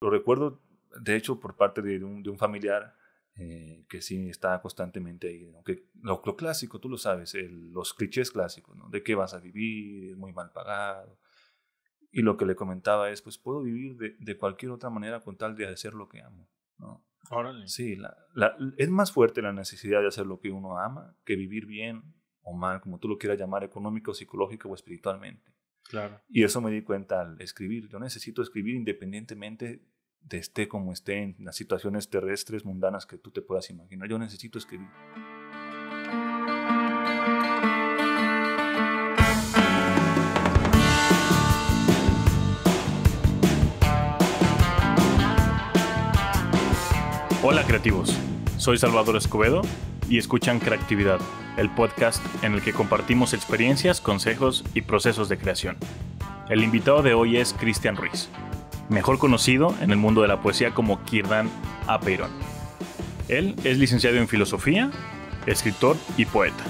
Lo recuerdo, de hecho, por parte de un familiar que sí está constantemente ahí, ¿no? Que lo clásico, tú lo sabes, los clichés clásicos, ¿no? De qué vas a vivir, es muy mal pagado. Y lo que le comentaba es, pues puedo vivir de cualquier otra manera con tal de hacer lo que amo, ¿no? Órale. Sí, es más fuerte la necesidad de hacer lo que uno ama que vivir bien o mal, como tú lo quieras llamar, económico, psicológico o espiritualmente. Claro. Y eso me di cuenta al escribir. Yo necesito escribir independientemente de esté como esté en las situaciones terrestres, mundanas que tú te puedas imaginar. Yo necesito escribir. Hola creativos, soy Salvador Escobedo y escuchan Creatividad, el podcast en el que compartimos experiencias, consejos y procesos de creación. El invitado de hoy es Cristian Ruiz, mejor conocido en el mundo de la poesía como Kirdan Apeirón. Él es licenciado en filosofía, escritor y poeta.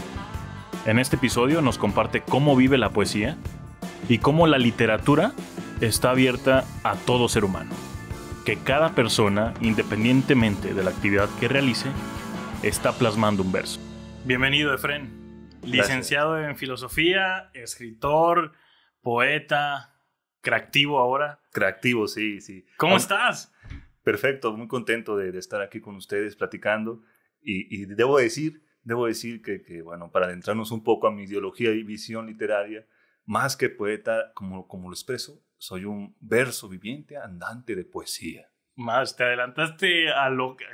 En este episodio nos comparte cómo vive la poesía y cómo la literatura está abierta a todo ser humano. Que cada persona, independientemente de la actividad que realice, está plasmando un verso. Bienvenido, Efren. Licenciado en filosofía, escritor, poeta, creativo ahora. Creativo, sí, sí. ¿Cómo estás? Perfecto, muy contento de estar aquí con ustedes platicando. Y debo decir que, bueno, para adentrarnos un poco a mi ideología y visión literaria, más que poeta, como lo expreso, soy un verso viviente andante de poesía. Más, te adelantaste a lo que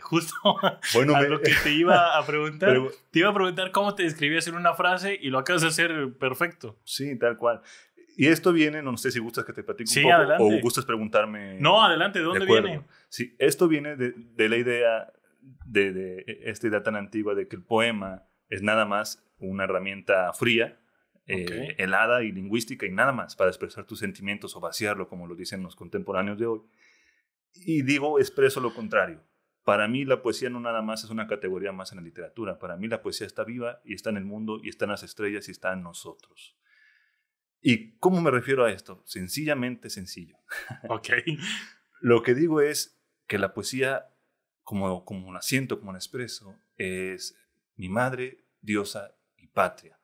te iba a preguntar. Te iba a preguntar cómo te describías en una frase y lo acabas de hacer perfecto. Sí, tal cual. Y esto viene, no sé si gustas que te platique un poco adelante. O gustas preguntarme. No, adelante, ¿de dónde viene? Sí, esto viene de la idea, de esta idea tan antigua de que el poema es nada más una herramienta fría, helada y lingüística y nada más para expresar tus sentimientos o vaciarlo, como lo dicen los contemporáneos de hoy. Y expreso lo contrario. Para mí la poesía no nada más es una categoría más en la literatura. Para mí la poesía está viva y está en el mundo y está en las estrellas y está en nosotros. ¿Y cómo me refiero a esto? Sencillamente sencillo. Lo que digo es que la poesía, como la siento, como la expreso, es mi madre, diosa y patria.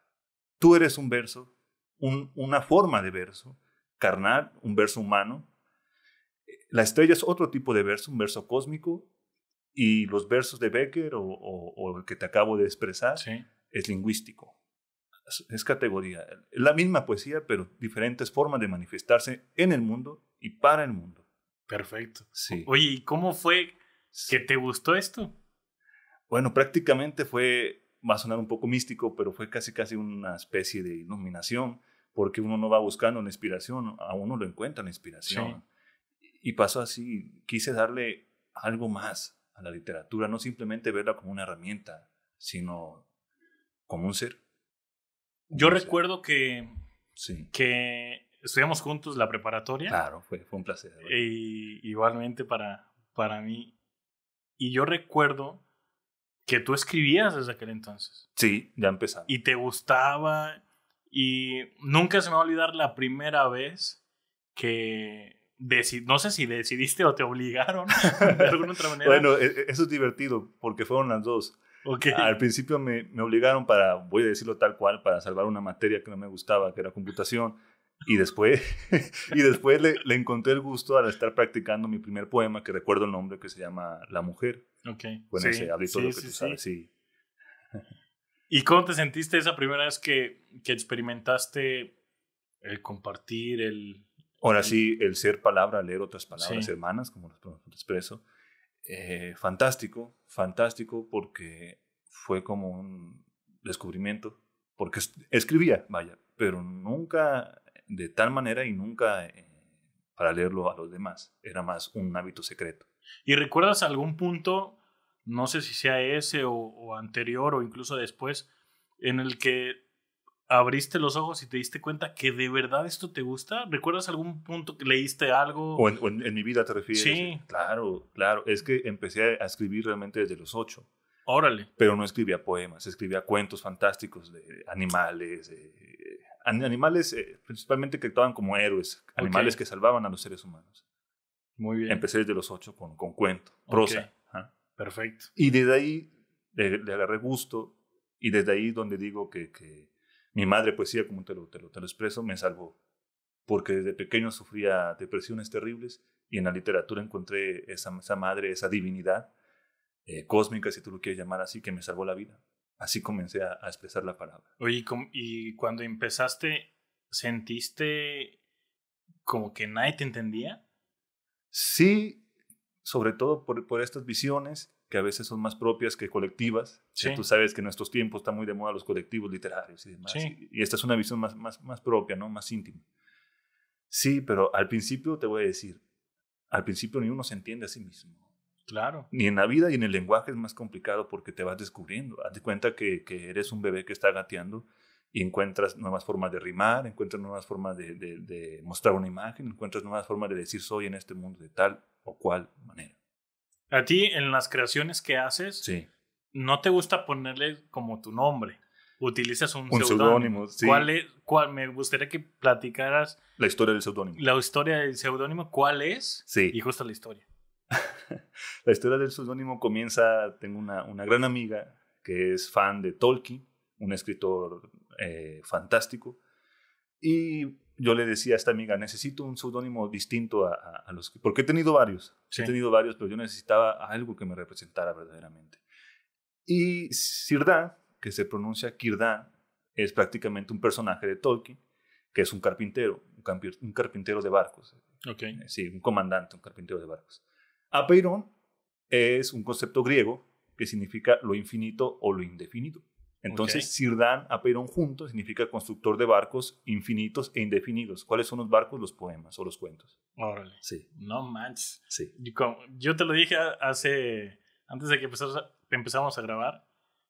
Tú eres un verso, una forma de verso, carnal, un verso humano. La estrella es otro tipo de verso, un verso cósmico, y los versos de Becker o el que te acabo de expresar es lingüístico. Es categoría. Es la misma poesía, pero diferentes formas de manifestarse en el mundo y para el mundo. Perfecto. Sí. Oye, ¿y cómo fue que te gustó esto? Bueno, prácticamente va a sonar un poco místico, pero fue casi una especie de iluminación, porque uno no va buscando una inspiración, a uno lo encuentra la inspiración. Sí. Y pasó así, quise darle algo más a la literatura, no simplemente verla como una herramienta, sino como un ser. Yo recuerdo que estudiamos juntos la preparatoria. Claro, fue un placer. Y igualmente para mí. Y yo recuerdo que tú escribías desde aquel entonces. Sí, ya empezaba. Y te gustaba. Y nunca se me va a olvidar la primera vez que no sé si decidiste o te obligaron de alguna otra manera. Bueno, eso es divertido porque fueron las dos. Al principio me obligaron voy a decirlo tal cual, para salvar una materia que no me gustaba, que era computación. Y después le encontré el gusto al estar practicando mi primer poema, que recuerdo el nombre, que se llama La Mujer. Bueno, ese hablito lo que tú sabes, sí. ¿Y cómo te sentiste esa primera vez que experimentaste el compartir, Ahora sí, el ser palabra, leer otras palabras hermanas, como lo expreso. Fantástico, porque fue como un descubrimiento, porque escribía, pero nunca de tal manera y nunca para leerlo a los demás, era más un hábito secreto. ¿Y recuerdas algún punto, no sé si sea ese o anterior o incluso después, en el que abriste los ojos y te diste cuenta que de verdad esto te gusta? ¿Recuerdas algún punto que leíste algo? ¿O en mi vida te refieres? Sí. Claro. Es que empecé a escribir realmente desde los 8. Órale. Pero no escribía poemas, escribía cuentos fantásticos de animales. Animales principalmente que actuaban como héroes. Animales que salvaban a los seres humanos. Muy bien. Empecé desde los 8 con cuento, prosa. Okay. Perfecto. Y desde ahí le agarré gusto, y desde ahí donde digo que mi madre poesía, como te lo expreso, me salvó. Porque desde pequeño sufría depresiones terribles y en la literatura encontré esa madre, esa divinidad cósmica, si tú lo quieres llamar así, que me salvó la vida. Así comencé a expresar la palabra. Oye, y cuando empezaste, ¿sentiste como que nadie te entendía? Sí, sobre todo por estas visiones que a veces son más propias que colectivas. Sí. Que tú sabes que en nuestros tiempos están muy de moda los colectivos literarios y demás. Sí. Y esta es una visión más propia, ¿no? Más íntima. Sí, pero al principio te voy a decir, al principio ni uno se entiende a sí mismo. Claro. Ni en la vida y en el lenguaje es más complicado porque te vas descubriendo. Haz de cuenta que eres un bebé que está gateando y encuentras nuevas formas de rimar, encuentras nuevas formas de mostrar una imagen, encuentras nuevas formas de decir soy en este mundo de tal o cual manera. A ti, en las creaciones que haces, sí. ¿No te gusta ponerle como tu nombre? Utilizas un seudónimo. Sí. Me gustaría que platicaras la historia del seudónimo. La historia del seudónimo, ¿cuál es? Sí. Y justo la historia. La historia del seudónimo comienza, tengo una gran amiga que es fan de Tolkien, un escritor fantástico, y yo le decía a esta amiga, necesito un seudónimo distinto a los que... Porque he tenido varios, pero yo necesitaba algo que me representara verdaderamente. Y Círdan, que se pronuncia Círdan, es prácticamente un personaje de Tolkien, que es un carpintero de barcos. Okay. Sí, un comandante, un carpintero de barcos. Apeiron es un concepto griego que significa lo infinito o lo indefinido. Entonces, Círdan, Apeiron juntos significa constructor de barcos infinitos e indefinidos. ¿Cuáles son los barcos? Los poemas o los cuentos. Órale. Sí. No manches. Sí. Yo te lo dije antes de que empezamos a grabar,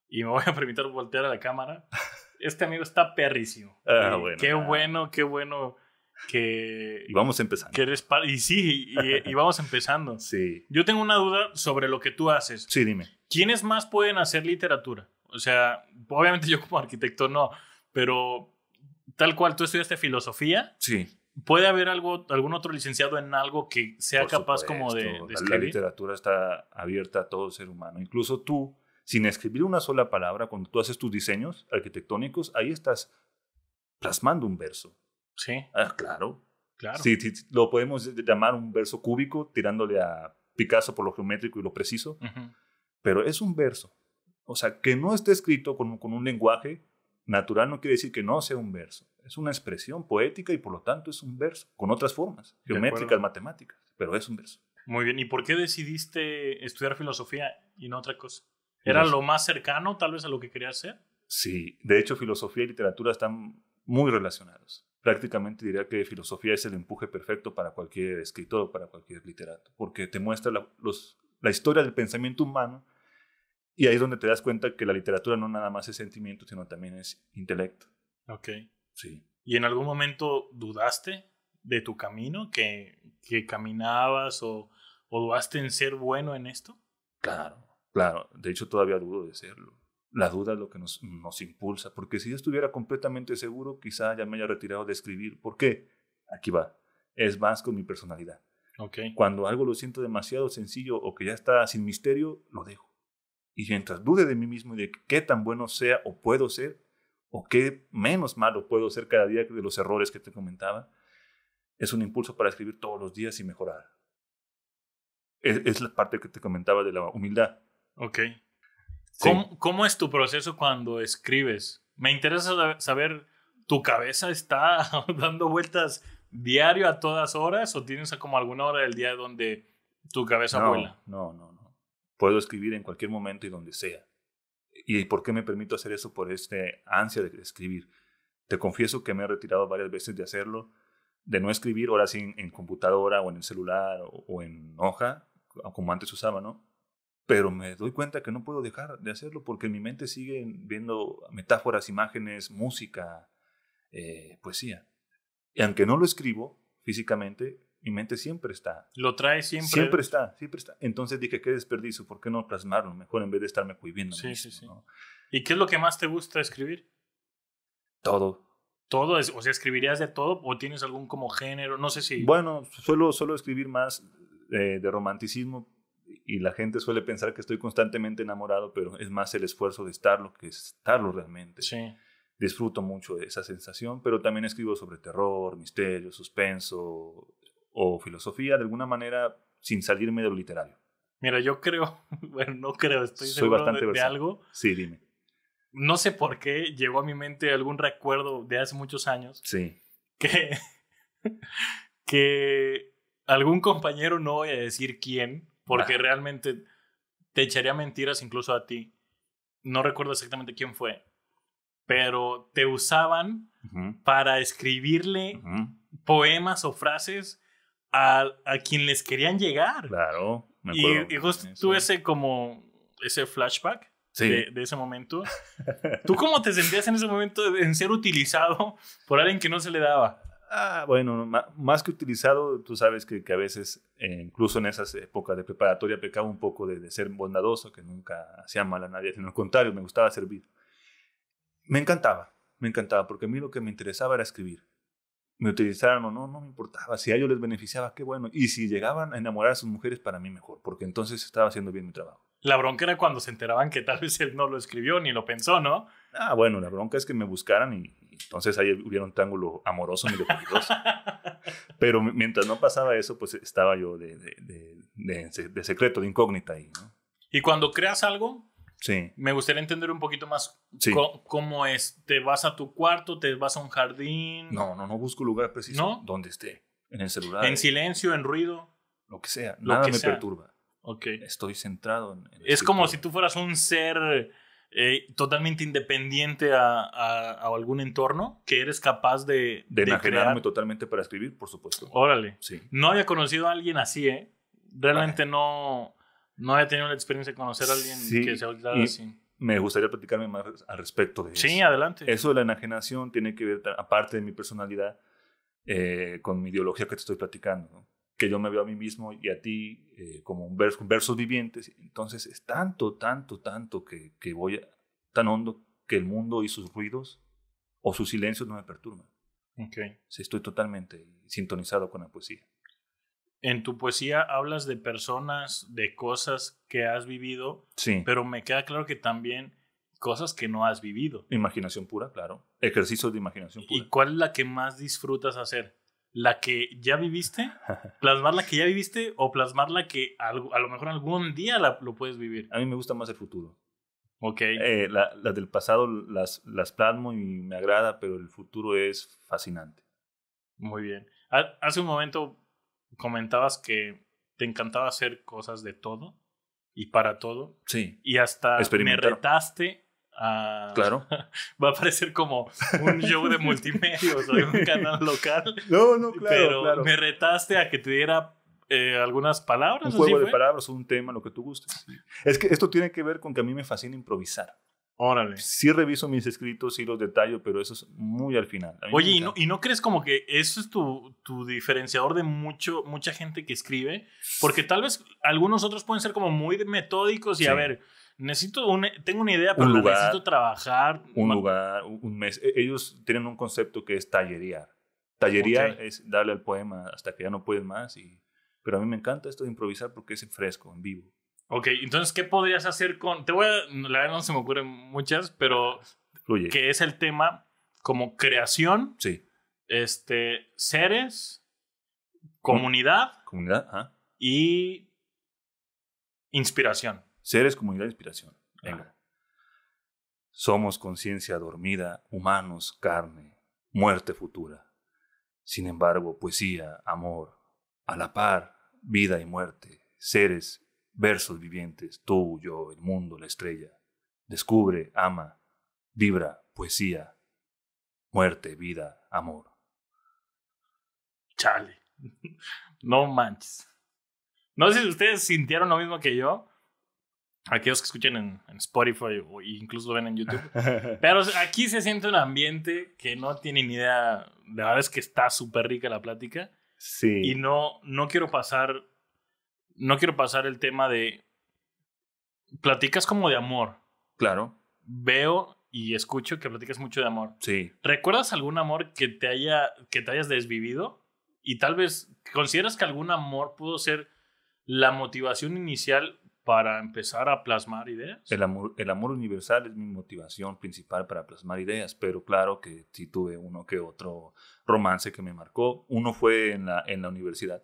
y me voy a permitir voltear a la cámara. Este amigo está perrísimo. Bueno. Qué bueno que... Y vamos empezando. Que eres y vamos empezando. Sí. Yo tengo una duda sobre lo que tú haces. Sí, dime. ¿Quiénes más pueden hacer literatura? O sea, obviamente yo como arquitecto no, pero tal cual, tú estudiaste filosofía. Sí. ¿Puede haber algún otro licenciado en algo que sea capaz como de escribir? La literatura está abierta a todo ser humano. Incluso tú, sin escribir una sola palabra, cuando tú haces tus diseños arquitectónicos, ahí estás plasmando un verso. Sí. Claro. Sí, lo podemos llamar un verso cúbico, tirándole a Picasso por lo geométrico y lo preciso, pero es un verso. O sea, que no esté escrito con un lenguaje natural no quiere decir que no sea un verso. Es una expresión poética y por lo tanto es un verso, con otras formas, geométricas, matemáticas, pero es un verso. Muy bien. ¿Y por qué decidiste estudiar filosofía y no otra cosa? ¿Era lo más cercano tal vez a lo que querías hacer? Sí, de hecho filosofía y literatura están muy relacionados. Prácticamente diría que filosofía es el empuje perfecto para cualquier escritor, para cualquier literato, porque te muestra la historia del pensamiento humano. Y ahí es donde te das cuenta que la literatura no nada más es sentimiento, sino también es intelecto. Ok. Sí. ¿Y en algún momento dudaste de tu camino, que caminabas o dudaste en ser bueno en esto? Claro. De hecho, todavía dudo de serlo. La duda es lo que nos impulsa, porque si yo estuviera completamente seguro, quizá ya me haya retirado de escribir. ¿Por qué? Aquí va. Es más con mi personalidad. Okay. Cuando algo lo siento demasiado sencillo o que ya está sin misterio, lo dejo. Y mientras dude de mí mismo y de qué tan bueno sea o puedo ser, o qué menos malo puedo ser cada día de los errores que te comentaba, es un impulso para escribir todos los días y mejorar. Es la parte que te comentaba de la humildad. Ok. Sí. ¿Cómo es tu proceso cuando escribes? Me interesa saber, ¿tu cabeza está dando vueltas diario a todas horas o tienes como alguna hora del día donde tu cabeza vuela? No. Puedo escribir en cualquier momento y donde sea. ¿Y por qué me permito hacer eso? Por ansia de escribir. Te confieso que me he retirado varias veces de hacerlo, de no escribir, ahora sí en computadora o en el celular o en hoja, como antes usaba, ¿no? Pero me doy cuenta que no puedo dejar de hacerlo porque en mi mente sigue viendo metáforas, imágenes, música, poesía. Y aunque no lo escribo físicamente, mi mente siempre está. ¿Lo trae siempre? Siempre está. Entonces dije, qué desperdicio, ¿por qué no plasmarlo? Mejor en vez de estarme cohibiendo. Sí. ¿No? ¿Y qué es lo que más te gusta escribir? Todo. ¿Todo? O sea, ¿escribirías de todo o tienes algún como género? No sé si... Bueno, suelo escribir más de romanticismo y la gente suele pensar que estoy constantemente enamorado, pero es más el esfuerzo de estarlo que estarlo realmente. Sí. Disfruto mucho de esa sensación, pero también escribo sobre terror, misterio, suspenso o filosofía, de alguna manera sin salirme de lo literario. Mira, yo creo, bueno, no creo, estoy Soy seguro bastante de versátil. algo. Sí, dime. No sé por qué llegó a mi mente algún recuerdo de hace muchos años Sí. que algún compañero, no voy a decir quién, porque realmente te echaría mentiras incluso a ti. No recuerdo exactamente quién fue, pero te usaban para escribirle poemas o frases a quien les querían llegar. Claro, me acuerdo. Y justo tuve ese flashback de ese momento. ¿Tú cómo te sentías en ese momento en ser utilizado por alguien que no se le daba? Bueno, más que utilizado, tú sabes que a veces, incluso en esas épocas de preparatoria, pecaba un poco de ser bondadoso, que nunca hacía mal a nadie, sino al contrario, me gustaba servir. Me encantaba, porque a mí lo que me interesaba era escribir. Me utilizaran o no me importaba. Si a ellos les beneficiaba, qué bueno. Y si llegaban a enamorar a sus mujeres, para mí mejor, porque entonces estaba haciendo bien mi trabajo. La bronca era cuando se enteraban que tal vez él no lo escribió ni lo pensó, ¿no? Bueno, la bronca es que me buscaran y entonces ahí hubiera un triángulo amoroso medio peligroso. Pero mientras no pasaba eso, pues estaba yo de secreto, de incógnita ahí, ¿no? Y cuando creas algo, sí, me gustaría entender un poquito más cómo es. ¿Te vas a tu cuarto? ¿Te vas a un jardín? No busco lugar preciso. ¿No? Donde esté. En el celular. ¿En silencio? ¿En ruido? Lo que sea. Nada me perturba. Okay. Estoy centrado en es como si tú fueras un ser totalmente independiente a algún entorno, que eres capaz de enajenarme crear. Totalmente para escribir, por supuesto. Órale. Sí. No había conocido a alguien así, ¿eh? Realmente no había tenido la experiencia de conocer a alguien que se hablara así. Me gustaría platicarme más al respecto de eso. Sí, adelante. Eso de la enajenación tiene que ver, aparte de mi personalidad, con mi ideología que te estoy platicando, ¿no? Que yo me veo a mí mismo y a ti como versos vivientes. Entonces es tanto que voy tan hondo que el mundo y sus ruidos o sus silencios no me perturban. Okay. Sí, estoy totalmente sintonizado con la poesía. En tu poesía hablas de personas, de cosas que has vivido, sí, pero me queda claro que también cosas que no has vivido. Imaginación pura, claro. Ejercicios de imaginación pura. ¿Y cuál es la que más disfrutas hacer? ¿La que ya viviste? ¿Plasmar la que ya viviste o plasmar la que a lo mejor algún día lo puedes vivir? A mí me gusta más el futuro. Ok. Las del pasado las plasmo y me agrada, pero el futuro es fascinante. Muy bien. Hace un momento comentabas que te encantaba hacer cosas de todo y para todo. Sí. Y hasta me retaste a... Claro. Va a parecer como un show de multimedios o de un canal local. No, claro. Pero claro. me retaste a que te diera algunas palabras. Un juego de palabras, un tema, lo que tú gustes. Es que esto tiene que ver con que a mí me fascina improvisar. Órale. Sí reviso mis escritos, sí los detallo, pero eso es muy al final. Oye, ¿y no crees como que eso es tu diferenciador de mucha gente que escribe? Porque tal vez algunos otros pueden ser como muy metódicos y a ver, tengo una idea, pero necesito trabajar. Un lugar, un mes. Ellos tienen un concepto que es tallerear. Tallerear es darle al poema hasta que ya no puedes más. Pero a mí me encanta esto de improvisar porque es fresco, en vivo. Ok, entonces, ¿qué podrías hacer con...? La verdad no se me ocurren muchas, pero... Fluye. Que es el tema como creación. Sí. Seres, comunidad. Y inspiración. Seres, comunidad, inspiración. Venga. Somos conciencia dormida, humanos, carne, muerte futura. Sin embargo, poesía, amor, a la par, vida y muerte, seres, versos vivientes, tú, yo, el mundo, la estrella. Descubre, ama, vibra, poesía, muerte, vida, amor. Chale. No manches. No sé si ustedes sintieron lo mismo que yo. Aquellos que escuchen en Spotify o incluso ven en YouTube. Pero aquí se siente un ambiente que no tienen ni idea. La verdad es que está súper rica la plática. Sí. Y no quiero pasar el tema de... Platicas como de amor. Claro. Veo y escucho que platicas mucho de amor. Sí. ¿Recuerdas algún amor que te hayas desvivido? Y tal vez, ¿consideras que algún amor pudo ser la motivación inicial para empezar a plasmar ideas. El amor universal es mi motivación principal para plasmar ideas, pero claro que sí tuve uno que otro romance que me marcó. Uno fue en la universidad,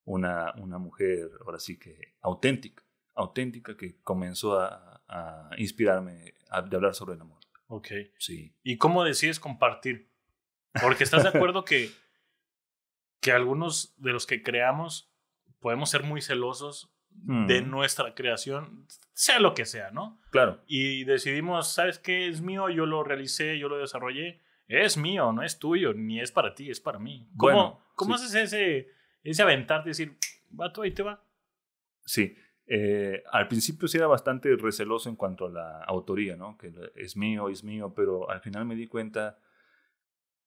una mujer, ahora sí que auténtica que comenzó a inspirarme de hablar sobre el amor. Ok. Sí. ¿Y cómo decides compartir? Porque estás de acuerdo que algunos de los que creamos podemos ser muy celosos de nuestra creación, sea lo que sea, ¿no? Claro. Y decidimos, ¿sabes qué? Es mío, yo lo realicé, yo lo desarrollé. Es mío, no es tuyo, ni es para ti, es para mí. ¿Cómo haces ese aventarte y decir, va, tú ahí te va? Sí. Al principio sí era bastante receloso en cuanto a la autoría, ¿no? Que es mío, pero al final me di cuenta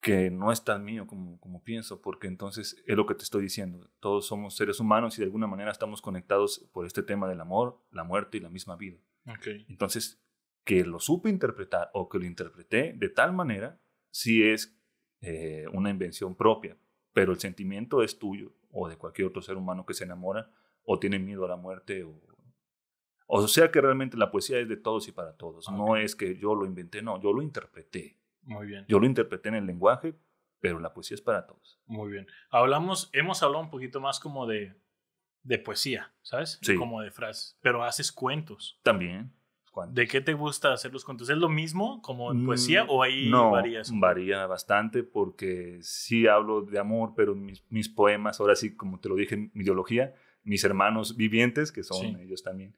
que no es tan mío como pienso, porque entonces es lo que te estoy diciendo. Todos somos seres humanos y de alguna manera estamos conectados por este tema del amor, la muerte y la misma vida. Okay. Entonces, que lo supe interpretar o que lo interpreté de tal manera, sí es una invención propia, pero el sentimiento es tuyo o de cualquier otro ser humano que se enamora o tiene miedo a la muerte o sea que realmente la poesía es de todos y para todos. Okay. No es que yo lo inventé, no, yo lo interpreté. Muy bien. Yo lo interpreté en el lenguaje, pero la poesía es para todos. Muy bien. Hemos hablado un poquito más como de poesía, ¿sabes? Sí. Como de frases. Pero haces cuentos. También. ¿Cuántos? ¿De qué te gusta hacer los cuentos? ¿Es lo mismo como en poesía o ahí varías? No, varía bastante porque sí hablo de amor, pero mis poemas, ahora sí, como te lo dije, mi ideología, mis hermanos vivientes, que son ellos también,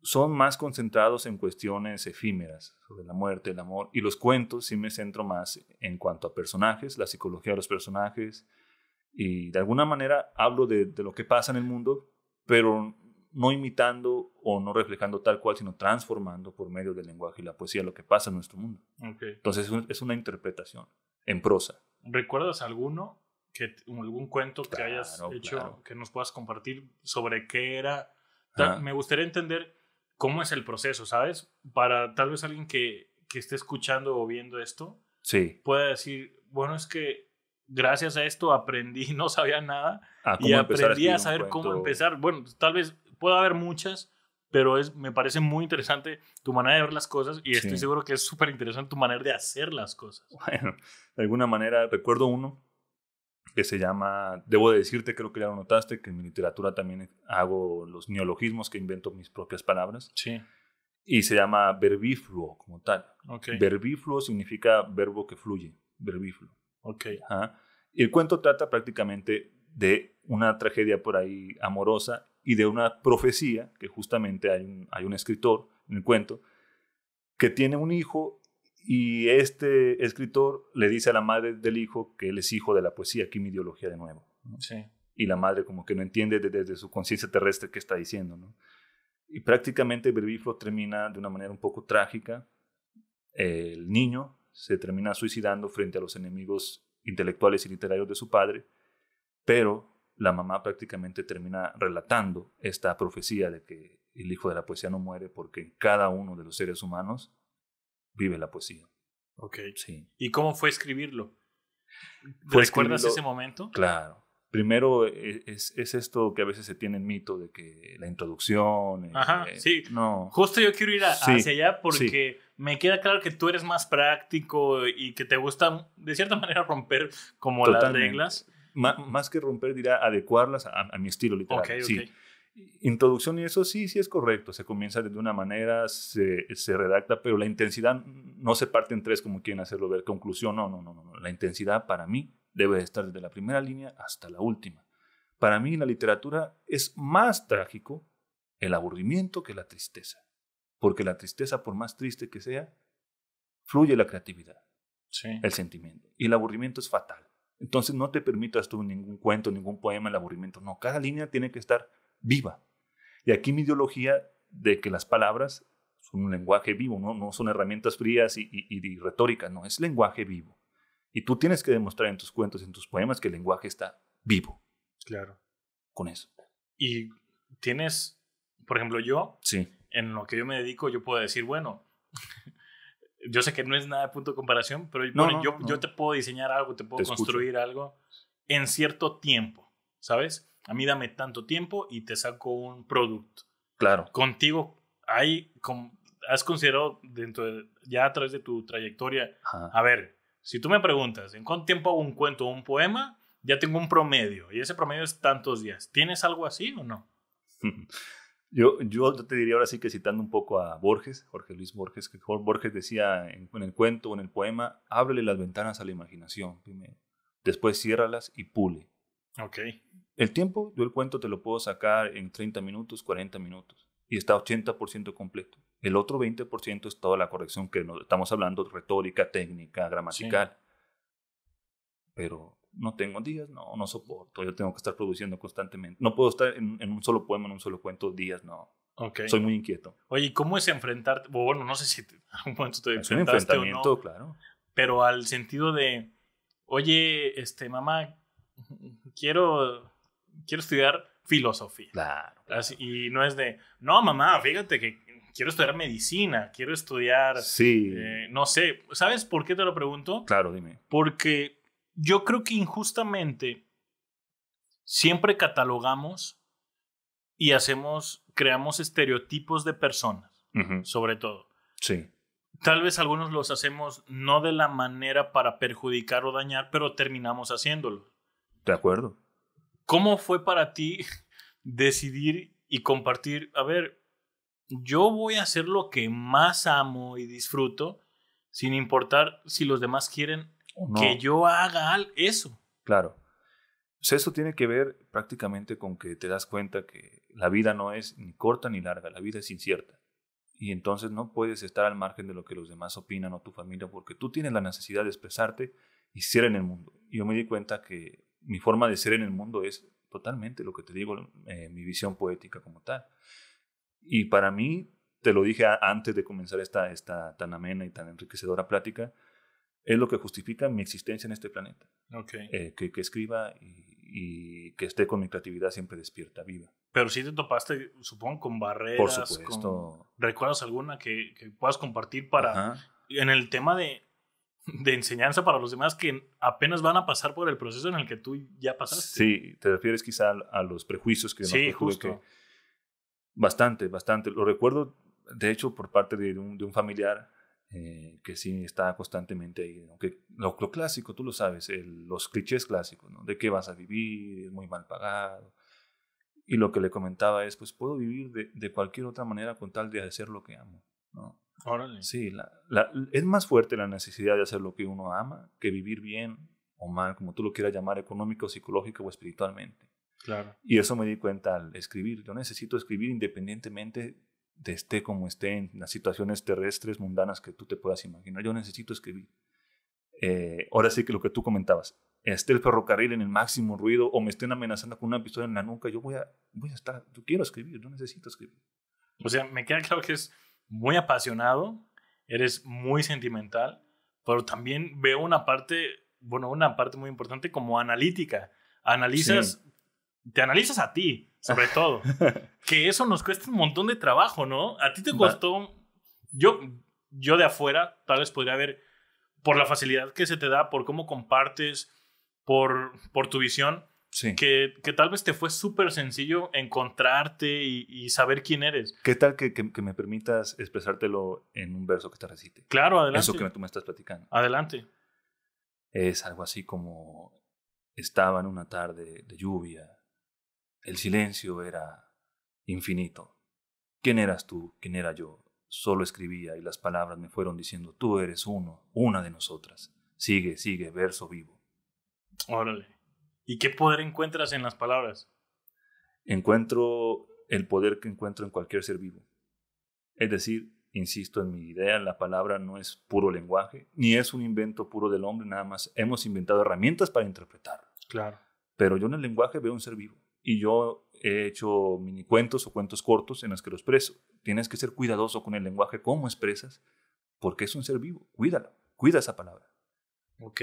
son más concentrados en cuestiones efímeras sobre la muerte, el amor, y los cuentos sí me centro más en cuanto a personajes, la psicología de los personajes, y de alguna manera hablo de lo que pasa en el mundo, pero no imitando o no reflejando tal cual, sino transformando por medio del lenguaje y la poesía lo que pasa en nuestro mundo. Okay. Entonces es una interpretación en prosa. ¿Recuerdas algún cuento que hayas hecho, claro, que nos puedas compartir sobre qué era? Me gustaría entender cómo es el proceso, ¿sabes? Para tal vez alguien que esté escuchando o viendo esto, sí, pueda decir, bueno, es que gracias a esto aprendí, no sabía nada, y aprendí a saber cómo empezar. Bueno, tal vez pueda haber muchas, pero me parece muy interesante tu manera de ver las cosas y estoy seguro que es súper interesante tu manera de hacer las cosas. Bueno, de alguna manera recuerdo uno que se llama, debo de decirte, creo que ya lo notaste, que en mi literatura también hago los neologismos, que invento mis propias palabras. Sí. Y se llama verbífluo como tal. Okay. Verbífluo significa verbo que fluye, verbífluo. Okay. Y el cuento trata prácticamente de una tragedia por ahí amorosa y de una profecía, que justamente hay un escritor en el cuento, que tiene un hijo. Y este escritor le dice a la madre del hijo que él es hijo de la poesía, aquí mi ideología de nuevo, ¿no? Sí. Y la madre como que no entiende desde su conciencia terrestre qué está diciendo, ¿no? Y prácticamente Verbífluo termina de una manera un poco trágica. El niño se termina suicidando frente a los enemigos intelectuales y literarios de su padre, pero la mamá prácticamente termina relatando esta profecía de que el hijo de la poesía no muere porque en cada uno de los seres humanos vive la poesía. Ok. Sí. ¿Y cómo fue escribirlo? ¿Recuerdas ese momento? Claro. Primero es esto que a veces se tiene en mito de que la introducción... Ajá, sí. No. Justo yo quiero ir hacia allá porque me queda claro que tú eres más práctico y que te gusta, de cierta manera, romper como Totalmente. Las reglas. Más que romper, diría adecuarlas a mi estilo literario. Okay. Sí. Introducción y eso sí es correcto. Se comienza de una manera, se redacta, pero la intensidad no se parte en tres como quieren hacerlo ver. Conclusión, no. La intensidad para mí debe estar desde la primera línea hasta la última. Para mí la literatura es más trágico el aburrimiento que la tristeza. Porque la tristeza, por más triste que sea, fluye la creatividad, el sentimiento. Y el aburrimiento es fatal. Entonces no te permitas tú ningún cuento, ningún poema, el aburrimiento. No, cada línea tiene que estar viva. Y aquí mi ideología de que las palabras son un lenguaje vivo, no son herramientas frías y retóricas, no, es lenguaje vivo. Y tú tienes que demostrar en tus cuentos, en tus poemas, que el lenguaje está vivo. Claro. Con eso. Y tienes, por ejemplo, yo, sí. En lo que yo me dedico, yo puedo decir, bueno, yo sé que no es nada de punto de comparación, pero yo te puedo diseñar algo, te puedo construir algo en cierto tiempo, ¿sabes? a mí dame tanto tiempo y te saco un producto. Claro. Contigo, ¿has considerado ya a través de tu trayectoria? Ajá. A ver, si tú me preguntas, ¿en cuánto tiempo hago un cuento o un poema? Ya tengo un promedio y ese promedio es tantos días. ¿Tienes algo así o no? Yo te diría ahora sí que citando un poco a Borges, Jorge Luis Borges, que Borges decía en el cuento o en el poema, ábrele las ventanas a la imaginación primero, después ciérralas y pule. Ok. El tiempo, yo el cuento te lo puedo sacar en 30 minutos, 40 minutos y está 80% completo. El otro 20% es toda la corrección que estamos hablando, retórica, técnica, gramatical. Sí. Pero no tengo días, no soporto. Yo tengo que estar produciendo constantemente. No puedo estar en un solo poema, en un solo cuento, días, no. Okay. Soy muy inquieto. Oye, ¿y cómo es enfrentarte? Bueno, no sé si a un momento te enfrentaste un enfrentamiento, o no, claro. Pero al sentido de, oye, mamá, quiero estudiar filosofía. Claro. Así, y no es de, no, mamá, fíjate que quiero estudiar medicina, quiero estudiar... Sí. No sé, ¿sabes por qué te lo pregunto? Claro, dime. Porque yo creo que injustamente siempre catalogamos y creamos estereotipos de personas, sobre todo. Sí. Tal vez algunos los hacemos no de la manera para perjudicar o dañar, pero terminamos haciéndolo. De acuerdo. ¿Cómo fue para ti decidir y compartir? A ver, yo voy a hacer lo que más amo y disfruto, sin importar si los demás quieren que yo haga eso. Claro. Pues eso tiene que ver prácticamente con que te das cuenta que la vida no es ni corta ni larga, la vida es incierta. Y entonces no puedes estar al margen de lo que los demás opinan o tu familia, porque tú tienes la necesidad de expresarte y ser en el mundo. Y yo me di cuenta que mi forma de ser en el mundo es totalmente lo que te digo, mi visión poética como tal. Y para mí, te lo dije antes de comenzar esta tan amena y tan enriquecedora plática, es lo que justifica mi existencia en este planeta. Okay. Que escriba y que esté con mi creatividad siempre despierta, viva. Pero sí te topaste, supongo, con barreras. Por supuesto. ¿Recuerdas alguna que puedas compartir en el tema de enseñanza para los demás que apenas van a pasar por el proceso en el que tú ya pasaste? Sí, te refieres quizá a los prejuicios que sí, justo. Bastante. Lo recuerdo, de hecho, por parte de un familiar que sí está constantemente ahí. Aunque lo clásico, tú lo sabes, los clichés clásicos, ¿no? De qué vas a vivir, es muy mal pagado. Y lo que le comentaba es, pues puedo vivir de cualquier otra manera con tal de hacer lo que amo, ¿no? Órale. Sí, es más fuerte la necesidad de hacer lo que uno ama que vivir bien o mal, como tú lo quieras llamar, económico, psicológico o espiritualmente. Claro. Y eso me di cuenta al escribir. Yo necesito escribir independientemente de esté como esté en las situaciones terrestres, mundanas que tú te puedas imaginar. Yo necesito escribir. Ahora sí que lo que tú comentabas, esté el ferrocarril en el máximo ruido o me estén amenazando con una pistola en la nuca, yo quiero escribir, yo necesito escribir. O sea, me queda claro que es muy apasionado, eres muy sentimental, pero también veo una parte muy importante como analítica. Te analizas a ti, sobre todo. Que eso nos cuesta un montón de trabajo, ¿no? A ti te costó... Yo de afuera tal vez podría ver, por la facilidad que se te da, por cómo compartes, por tu visión, sí. que tal vez te fue súper sencillo encontrarte y saber quién eres. ¿Qué tal que me permitas expresártelo en un verso que te recite? Claro, adelante. Eso que tú me estás platicando. Adelante. Es algo así como: estaba en una tarde de lluvia, el silencio era infinito. ¿Quién eras tú? ¿Quién era yo? Solo escribía y las palabras me fueron diciendo: tú eres una de nosotras. Sigue, verso vivo. Órale. ¿Y qué poder encuentras en las palabras? Encuentro el poder que encuentro en cualquier ser vivo. Es decir, insisto en mi idea, la palabra no es puro lenguaje, ni es un invento puro del hombre, nada más hemos inventado herramientas para interpretarlo. Claro. Pero yo en el lenguaje veo un ser vivo. Y yo he hecho mini cuentos o cuentos cortos en los que lo expreso. Tienes que ser cuidadoso con el lenguaje, cómo expresas, porque es un ser vivo. Cuídalo, cuida esa palabra. Ok.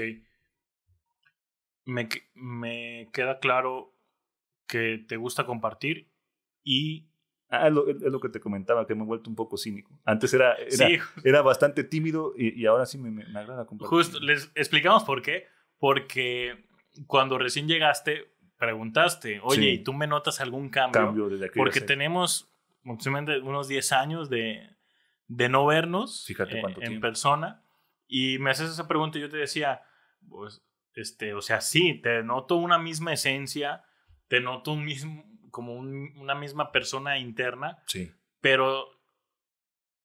Me queda claro que te gusta compartir y... Es lo que te comentaba, que me he vuelto un poco cínico. Antes era bastante tímido y ahora sí me agrada compartir. Justo, les explicamos por qué. Porque cuando recién llegaste, preguntaste, oye, Sí. ¿y tú me notas algún cambio? Desde aquella Porque serie. tenemos aproximadamente unos 10 años de no vernos Fíjate cuánto en tiempo. persona, y me haces esa pregunta y yo te decía, pues, o sea, sí, te noto una misma esencia, te noto una misma persona interna, Sí. pero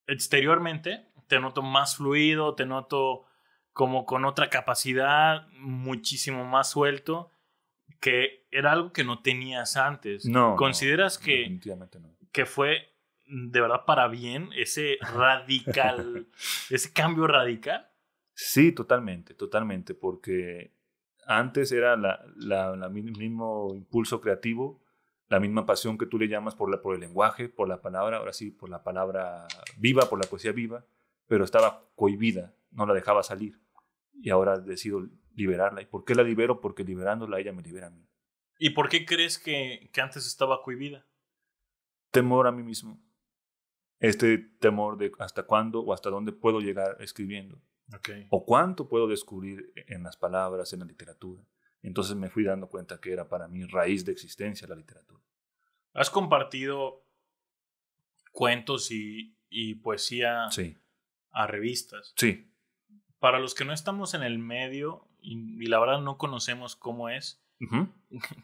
exteriormente te noto más fluido, te noto como con otra capacidad, muchísimo más suelto, que era algo que no tenías antes. No. ¿Consideras no, que, definitivamente no. que fue de verdad para bien ese ese cambio radical? Sí, totalmente, totalmente, porque antes era el mismo impulso creativo, la misma pasión que tú le llamas por el lenguaje, por la palabra, ahora sí, por la palabra viva, por la poesía viva, pero estaba cohibida, no la dejaba salir. Y ahora decido liberarla. ¿Y por qué la libero? Porque liberándola ella me libera a mí. ¿Y por qué crees que antes estaba cohibida? Temor a mí mismo. Este temor de hasta cuándo o hasta dónde puedo llegar escribiendo. Okay. O cuánto puedo descubrir en las palabras, en la literatura. Entonces me fui dando cuenta que era para mí raíz de existencia la literatura. ¿Has compartido cuentos y poesía Sí. a revistas? Sí. Para los que no estamos en el medio y la verdad no conocemos cómo es, Uh-huh.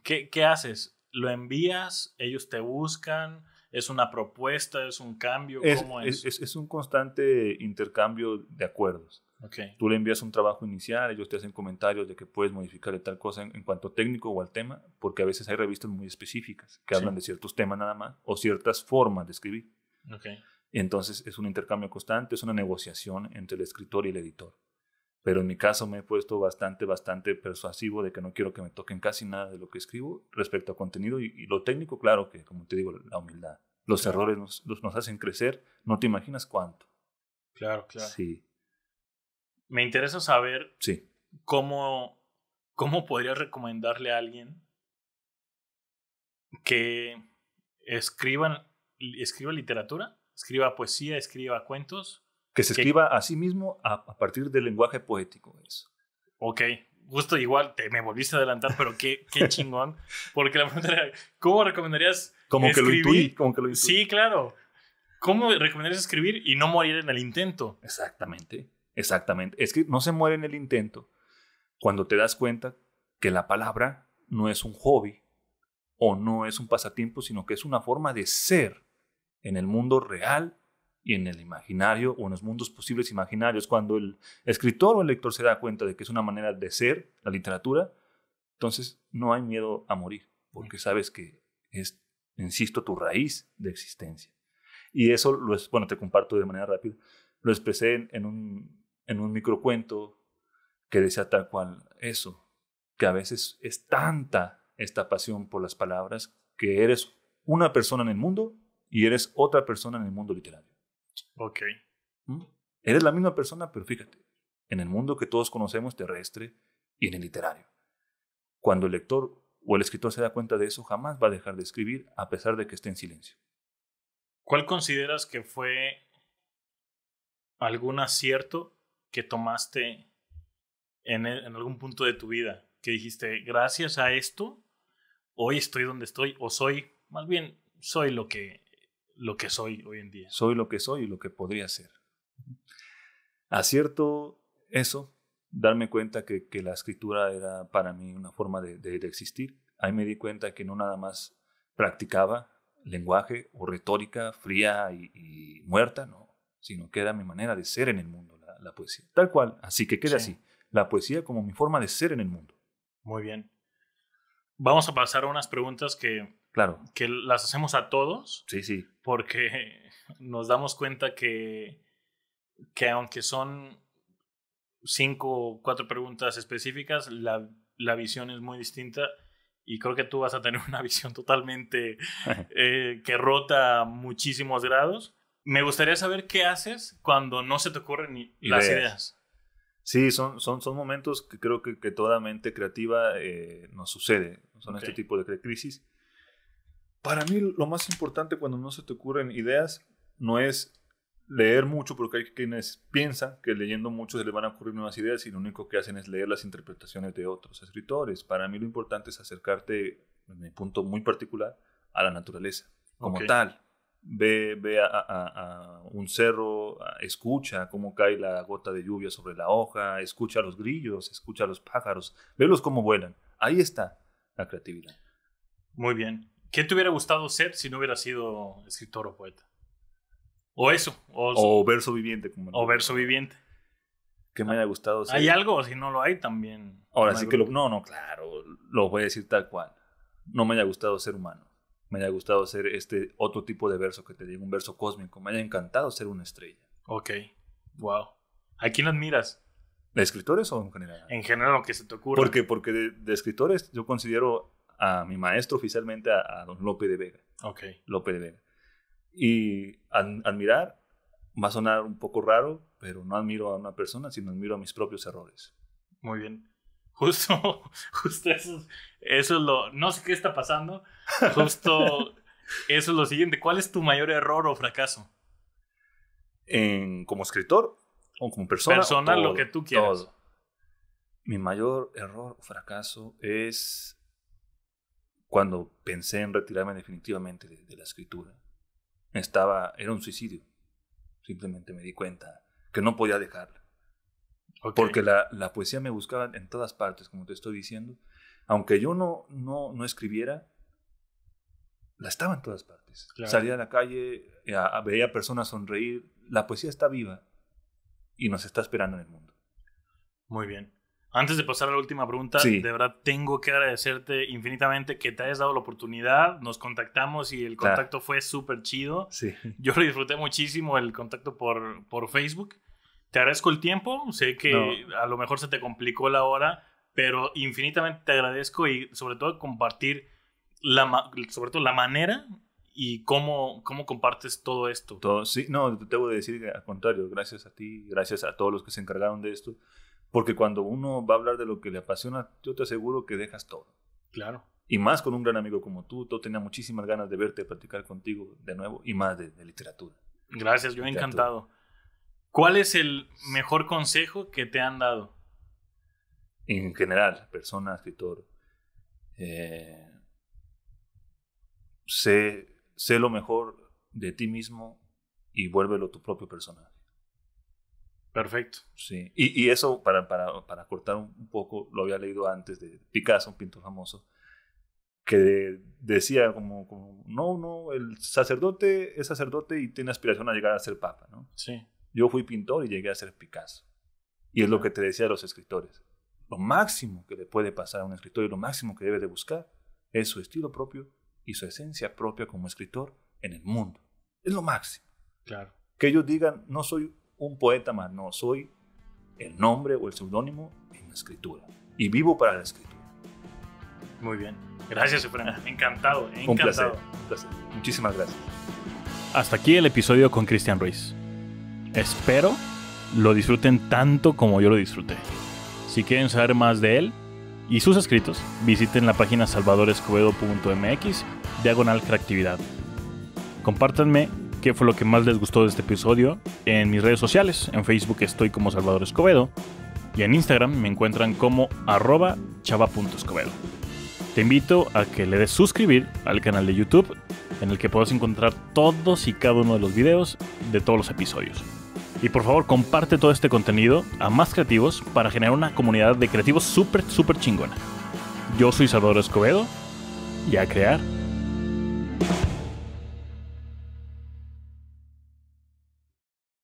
¿Qué haces? ¿Lo envías? ¿Ellos te buscan? ¿Es una propuesta? ¿Es un cambio? ¿Cómo es? Es un constante intercambio de acuerdos. Okay. Tú le envías un trabajo inicial, ellos te hacen comentarios de que puedes modificarle tal cosa en cuanto técnico o al tema, porque a veces hay revistas muy específicas que hablan de ciertos temas nada más o ciertas formas de escribir. Okay. Entonces es un intercambio constante, es una negociación entre el escritor y el editor. Pero en mi caso me he puesto bastante persuasivo de que no quiero que me toquen casi nada de lo que escribo respecto a contenido y lo técnico, claro que, como te digo, la humildad. Los errores nos hacen crecer, no te imaginas cuánto. Claro. Sí. Me interesa saber Sí. cómo podrías recomendarle a alguien que escriba literatura, escriba poesía, escriba cuentos. Que se escriba a sí mismo a partir del lenguaje poético. Eso. Ok, justo igual, me volviste a adelantar, pero qué chingón. Porque la pregunta era, ¿cómo recomendarías como escribir? Como que lo intuí. Sí, claro. ¿Cómo recomendarías escribir y no morir en el intento? Exactamente. Es que no se muere en el intento cuando te das cuenta que la palabra no es un hobby o no es un pasatiempo, sino que es una forma de ser en el mundo real y en el imaginario o en los mundos posibles imaginarios. Cuando el escritor o el lector se da cuenta de que es una manera de ser la literatura, entonces no hay miedo a morir, porque sabes que es, insisto, tu raíz de existencia. Y eso, te comparto de manera rápida, lo expresé en un microcuento que decía tal cual eso, que a veces es tanta esta pasión por las palabras que eres una persona en el mundo y eres otra persona en el mundo literario. Ok. Eres la misma persona, pero fíjate, en el mundo que todos conocemos terrestre y en el literario. Cuando el lector o el escritor se da cuenta de eso, jamás va a dejar de escribir a pesar de que esté en silencio. ¿Cuál consideras que fue algún acierto que tomaste en algún punto de tu vida? Que dijiste, gracias a esto, hoy estoy donde estoy, o soy, más bien, soy lo que soy hoy en día. Soy lo que soy y lo que podría ser. Acierto eso, darme cuenta que la escritura era para mí una forma de existir. Ahí me di cuenta que no nada más practicaba lenguaje o retórica fría y muerta, no, sino que era mi manera de ser en el mundo, la poesía. Tal cual, así que queda así. La poesía como mi forma de ser en el mundo. Muy bien. Vamos a pasar a unas preguntas que las hacemos a todos. Sí. Porque nos damos cuenta que aunque son 5 o 4 preguntas específicas, la visión es muy distinta y creo que tú vas a tener una visión totalmente que rota muchísimos grados. Me gustaría saber qué haces cuando no se te ocurren las ideas. Sí, son momentos que creo que toda mente creativa nos sucede. Son este tipo de crisis. Para mí lo más importante cuando no se te ocurren ideas no es leer mucho, porque hay quienes piensan que leyendo mucho se les van a ocurrir nuevas ideas y lo único que hacen es leer las interpretaciones de otros escritores. Para mí lo importante es acercarte, en mi punto muy particular, a la naturaleza como tal. Ve a un cerro, escucha cómo cae la gota de lluvia sobre la hoja, escucha a los grillos, escucha a los pájaros, velos cómo vuelan. Ahí está la creatividad. Muy bien. ¿Qué te hubiera gustado ser si no hubieras sido escritor o poeta? O eso. O verso viviente. O verso viviente. Que me haya gustado ser. ¿Hay algo? O si no lo hay, también. Ahora sí que no, claro. Lo voy a decir tal cual. No me haya gustado ser humano. Me haya gustado ser este otro tipo de verso que te digo, un verso cósmico. Me haya encantado ser una estrella. Ok. Wow. ¿A quién admiras? ¿De escritores o en general? En general, lo que se te ocurra. Porque de escritores yo considero a mi maestro oficialmente a don Lope de Vega. Ok. Lope de Vega. Y admirar va a sonar un poco raro, pero no admiro a una persona, sino admiro a mis propios errores. Muy bien. Justo eso es lo... No sé qué está pasando. Justo eso es lo siguiente. ¿Cuál es tu mayor error o fracaso? ¿Como escritor o como persona? Persona, lo que tú quieras. Todo. Mi mayor error o fracaso es cuando pensé en retirarme definitivamente de la escritura. Era un suicidio. Simplemente me di cuenta que no podía dejarla. Okay. Porque la poesía me buscaba en todas partes, como te estoy diciendo. Aunque yo no escribiera, la estaba en todas partes. Claro. Salía a la calle, veía personas sonreír. La poesía está viva y nos está esperando en el mundo. Muy bien. Antes de pasar a la última pregunta, sí. De verdad tengo que agradecerte infinitamente que te hayas dado la oportunidad. Nos contactamos y el contacto fue súper chido. Sí. Yo lo disfruté muchísimo, el contacto por Facebook. Te agradezco el tiempo. Sé que a lo mejor se te complicó la hora, pero infinitamente te agradezco y sobre todo compartir sobre todo la manera y cómo compartes todo esto. Sí, no, te debo decir al contrario. Gracias a ti, gracias a todos los que se encargaron de esto. Porque cuando uno va a hablar de lo que le apasiona, yo te aseguro que dejas todo. Claro. Y más con un gran amigo como tú. Yo tenía muchísimas ganas de verte, de platicar contigo de nuevo y más de literatura. Gracias, yo encantado. ¿Cuál es el mejor consejo que te han dado? En general, persona, escritor. Sé lo mejor de ti mismo y vuélvelo tu propio personaje. Perfecto. Sí. Y eso, para cortar un poco, lo había leído antes de Picasso, un pintor famoso, que decía como no, el sacerdote es sacerdote y tiene aspiración a llegar a ser papa, ¿no? Sí. Yo fui pintor y llegué a ser Picasso. Y es lo que te decía a los escritores. Lo máximo que le puede pasar a un escritor y lo máximo que debe de buscar es su estilo propio y su esencia propia como escritor en el mundo. Es lo máximo. Claro. Que ellos digan, no soy un poeta más, no, soy el nombre o el seudónimo en la escritura. Y vivo para la escritura. Muy bien. Gracias, Efraín. Encantado. Un placer. Muchísimas gracias. Hasta aquí el episodio con Cristian Ruiz. Espero lo disfruten tanto como yo lo disfruté. Si quieren saber más de él y sus escritos, visiten la página salvadorescobedo.mx/creatividad. Compártanme qué fue lo que más les gustó de este episodio en mis redes sociales. En Facebook estoy como Salvador Escobedo y en Instagram me encuentran como @chava.escobedo. Te invito a que le des suscribir al canal de YouTube, en el que podrás encontrar todos y cada uno de los videos de todos los episodios. Y por favor, comparte todo este contenido a más creativos para generar una comunidad de creativos súper chingona. Yo soy Salvador Escobedo y a crear